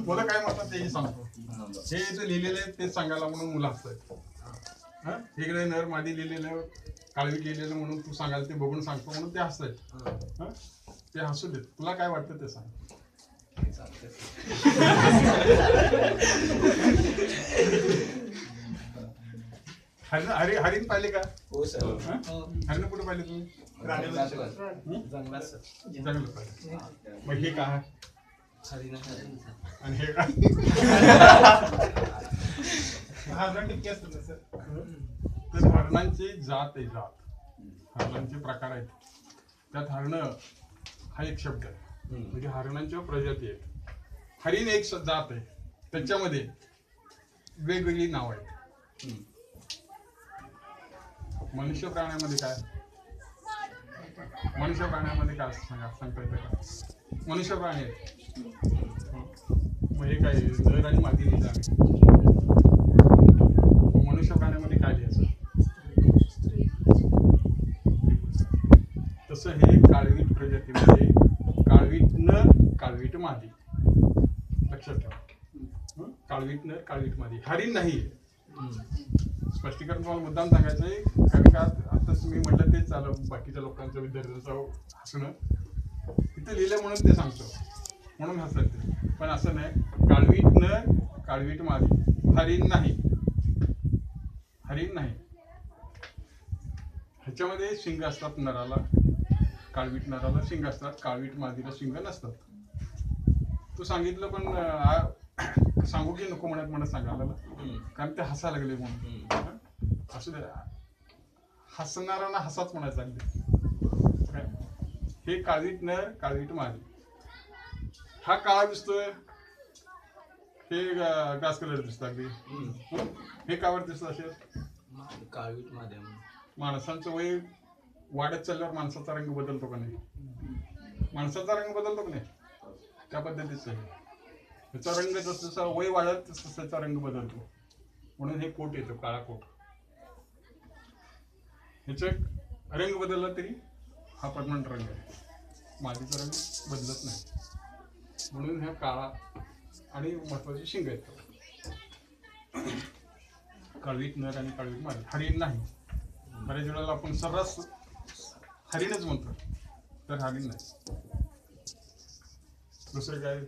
मुलं काय म्हणतात तेही सांगतो. हे इथे लिहिलेलं आहे तेच सांगायला म्हणून मुलं हसतात. इकडे नर मादी लिहिलेलं, काळवी लिहिलेलं म्हणून तू सांगायला ते बघून सांगतो म्हणून ते हसतात. ते हसू देत. तुला काय वाटतं ते सांग. हरिण पाहिले का? हो सर. हरिण कुठे पाहिले तुम्ही? जंगल पाहिले. मग हे काय आणि हे काय? तर हरणांची जात आहे. हरणांचे प्रकार आहेत. त्यात हरण हा एक शब्द आहे. म्हणजे हरणांच्या प्रजाती आहेत. हरिण एक जात आहे. त्याच्यामध्ये वेगवेगळी नाव आहेत. मनुष्य प्राण्यामध्ये काय? मनुष्य प्राण्यामध्ये काय सांगता येतं का? मनुष्य प्राणी आहेत. मग हे काय नर आणि मादी लिहिलं आम्ही. मनुष्य प्राण्यामध्ये काय लिहायचं? तसं हे काळवीट प्रजातीमध्ये काळवीट नर, काळवीट मादी. लक्षात ठेवा. काळवीट नर, काळवीट मादी. हरिण नाही. स्पष्टीकरण तुम्हाला मुद्दाम सांगायचं आहे, कारण का आताच मी म्हटलं तेच झालं. बाकीच्या लोकांचं विद्यार्थ्यांचं हसणं तिथे लिहिलं म्हणून ते सांगतो, म्हणून हसत ते. पण असं नाही. काळवीट नर, काळवीट मादी. हरिण नाही. हरिण नाही. ह्याच्यामध्ये शिंग असतात नराला. काळवीट नराला शिंग असतात, काळवीट मादीला शिंग नसतात. तू सांगितलं पण सांगू की नको म्हणत सांगायला, कारण ते हसायला लागले म्हणून. असू दे. हसणाऱ्यांना हसाच म्हणायचं अगदी. हे काळवीट नर, काळवीट मादी. हा काळा दिसतोय, हे ग्रास कलर दिसतो अगदी. हे कावर दिसत असेल? काळवीट मादी. माणसांचं वय वाढत चालल्यावर माणसाचा रंग बदलतो का नाही? माणसाचा रंग बदलतो का नाही? त्या पद्धतीचं आहे. त्याचा रंग जसं वय वाढत तसं त्याचा रंग बदलतो. म्हणून हे कोट येतो, काळा कोट. ह्याचा रंग बदलला तरी हा परमनंट रंग आहे. मादीचा रंग बदलत नाही. म्हणून ह्या काळा आणि महत्वाची शिंग आहेत. काळवीट नर आणि काळवीट मादी. हरिण नाही. बऱ्याच वेळेला आपण सर्रास हरिणच म्हणतो, तर हरिण नाही. दुसरं काय?